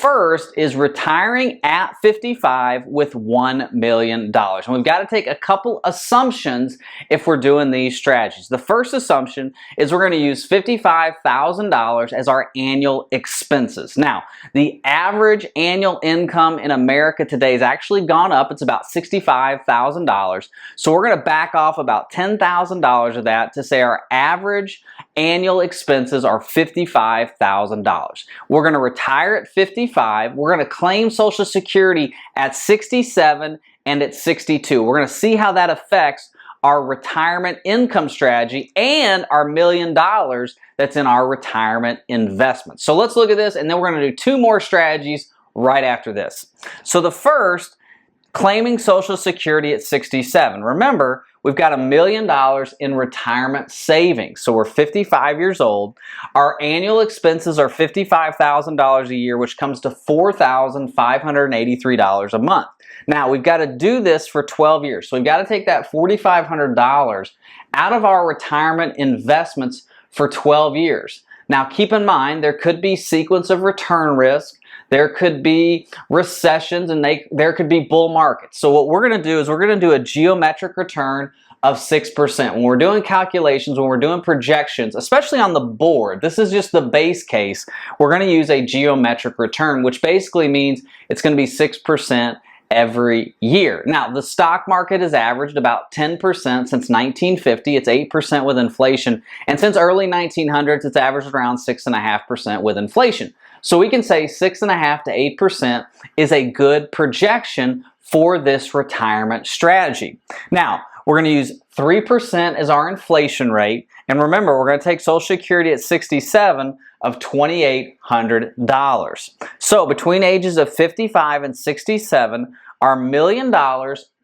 first is retiring at 55 with $1 million. And we've got to take a couple assumptions if we're doing these strategies. The first assumption is we're going to use $55,000 as our annual expenses. Now, the average annual income in America today has actually gone up. It's about $65,000. So we're going to back off about $10,000 of that to say our average annual expenses are $55,000. We're going to retire at 55. We're going to claim Social Security at 67 and at 62. We're going to see how that affects our retirement income strategy and our $1 million that's in our retirement investments. So let's look at this, and then we're going to do two more strategies right after this. So the first, claiming Social Security at 67. Remember, we've got $1 million in retirement savings. So we're 55 years old. Our annual expenses are $55,000 a year, which comes to $4,583 a month. Now, we've got to do this for 12 years. So we've got to take that $4,500 out of our retirement investments for 12 years. Now, keep in mind, there could be sequence of return risk. There could be recessions, and there could be bull markets. So what we're going to do is we're going to do a geometric return of 6%. When we're doing calculations, when we're doing projections, especially on the board, this is just the base case, we're going to use a geometric return, which basically means it's going to be 6% every year. Now, the stock market has averaged about 10% since 1950. It's 8% with inflation. And since early 1900s, it's averaged around 6.5% with inflation. So we can say 6.5% to 8% is a good projection for this retirement strategy. Now, we're going to use 3% as our inflation rate. And remember, we're going to take Social Security at 67 of $2,800. So between ages of 55 and 67, our $1 million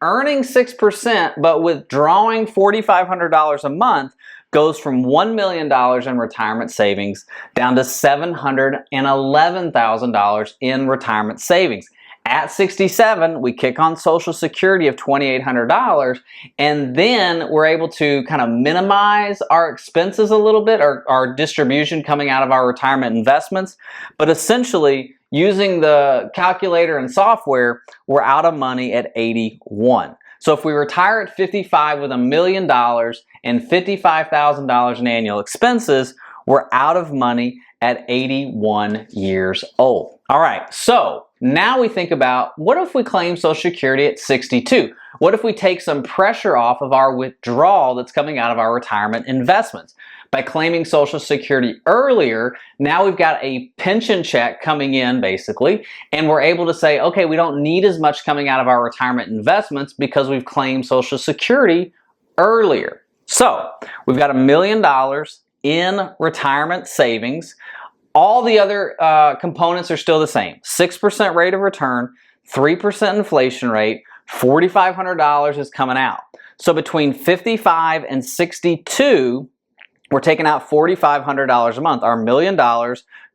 earning 6%, but withdrawing $4,500 a month goes from $1 million in retirement savings down to $711,000 in retirement savings. At 67, we kick on Social Security of $2,800, and then we're able to kind of minimize our expenses a little bit, our distribution coming out of our retirement investments. But essentially, using the calculator and software, we're out of money at 81. So if we retire at 55 with $1 million and $55,000 in annual expenses, we're out of money at 81 years old. All right, so now we think about, what if we claim Social Security at 62? What if we take some pressure off of our withdrawal that's coming out of our retirement investments? By claiming Social Security earlier, now we've got a pension check coming in, basically, and we're able to say, okay, we don't need as much coming out of our retirement investments because we've claimed Social Security earlier. So we've got $1 million in retirement savings. All the other components are still the same. 6% rate of return, 3% inflation rate, $4,500 is coming out. So between 55 and 62, we're taking out $4,500 a month. Our $1 million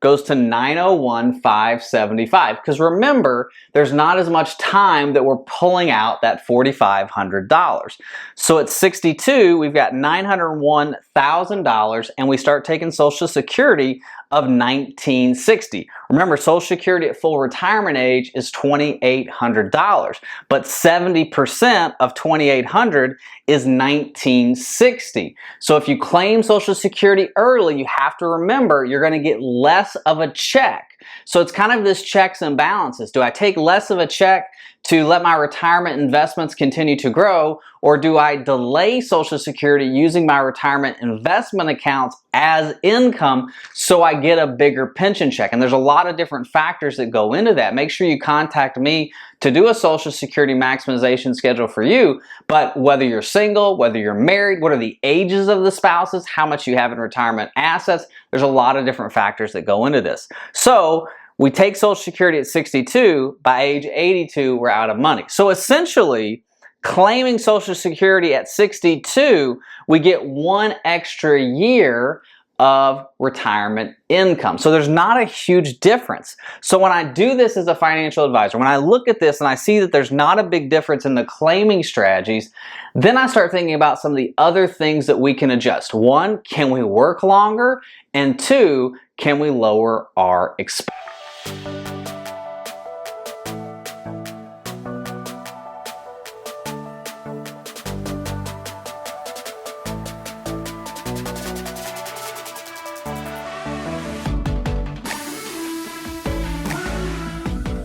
goes to $901,575. Because remember, there's not as much time that we're pulling out that $4,500. So at 62, we've got $901,000, and we start taking Social Security of $1,960. Remember, Social Security at full retirement age is $2,800, but 70% of $2,800 is $1,960. So if you claim Social Security early, you have to remember you're going to get less of a check. So it's kind of this checks and balances. Do I take less of a check to let my retirement investments continue to grow, or do I delay Social Security using my retirement investment accounts as income so I get a bigger pension check? And there's a lot of different factors that go into that. Make sure you contact me to do a Social Security maximization schedule for you. But whether you're single, whether you're married, what are the ages of the spouses, how much you have in retirement assets, there's a lot of different factors that go into this. So we take Social Security at 62, by age 82, we're out of money. So essentially, claiming Social Security at 62, we get one extra year of retirement income. So there's not a huge difference. So when I do this as a financial advisor, when I look at this and I see that there's not a big difference in the claiming strategies, then I start thinking about some of the other things that we can adjust. One, can we work longer? And two, can we lower our expenses?